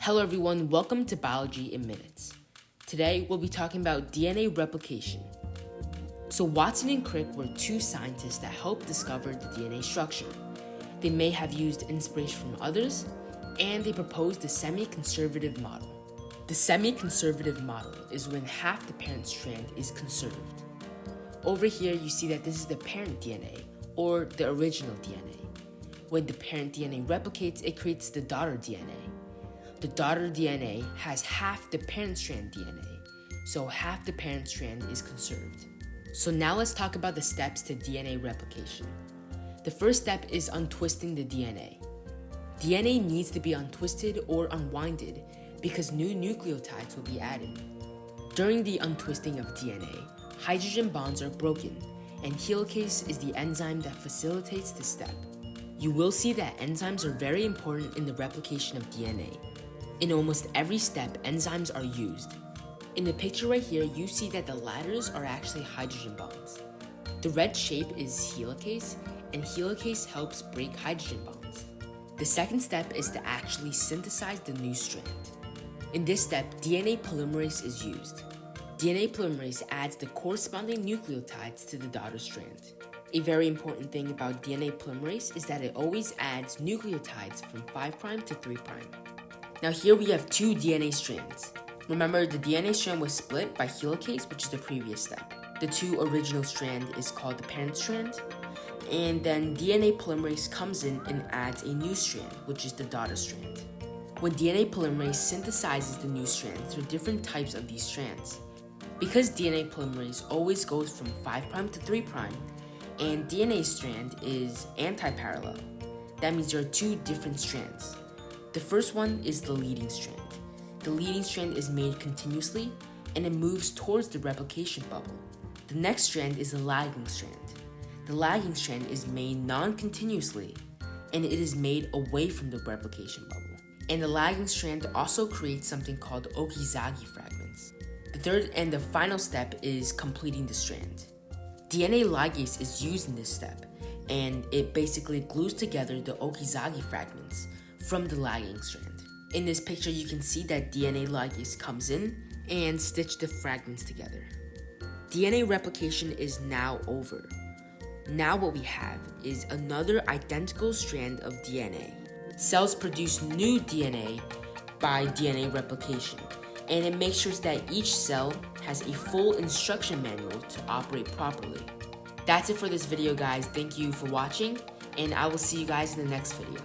Hello everyone, welcome to Biology in Minutes. Today we'll be talking about DNA replication. So Watson and Crick were two scientists that helped discover the DNA structure. They may have used inspiration from others, and they proposed the semi-conservative model. The semi-conservative model is when half the parent strand is conserved. Over here you see that this is the parent DNA, or the original DNA. When the parent DNA replicates, it creates the daughter DNA. The daughter DNA has half the parent strand DNA, so half the parent strand is conserved. So now let's talk about the steps to DNA replication. The first step is untwisting the DNA. DNA needs to be untwisted or unwinded because new nucleotides will be added. During the untwisting of DNA, hydrogen bonds are broken, and helicase is the enzyme that facilitates this step. You will see that enzymes are very important in the replication of DNA. In almost every step, enzymes are used. In the picture right here, you see that the ladders are actually hydrogen bonds. The red shape is helicase, and helicase helps break hydrogen bonds. The second step is to actually synthesize the new strand. In this step, DNA polymerase is used. DNA polymerase adds the corresponding nucleotides to the daughter strand. A very important thing about DNA polymerase is that it always adds nucleotides from 5' to 3'. Now here we have two DNA strands. Remember, the DNA strand was split by helicase, which is the previous step. The two original strand is called the parent strand, and then DNA polymerase comes in and adds a new strand, which is the daughter strand. When DNA polymerase synthesizes the new strand through different types of these strands, because DNA polymerase always goes from 5' to 3', and DNA strand is anti-parallel, that means there are two different strands. The first one is the leading strand. The leading strand is made continuously, and it moves towards the replication bubble. The next strand is the lagging strand. The lagging strand is made non-continuously, and it is made away from the replication bubble. And the lagging strand also creates something called Okizaki fragments. The third and the final step is completing the strand. DNA ligase is used in this step, and it basically glues together the Okizaki fragments from the lagging strand. In this picture, you can see that DNA ligase comes in and stitch the fragments together. DNA replication is now over. Now what we have is another identical strand of DNA. Cells produce new DNA by DNA replication, and it makes sure that each cell has a full instruction manual to operate properly. That's it for this video, guys. Thank you for watching, and I will see you guys in the next video.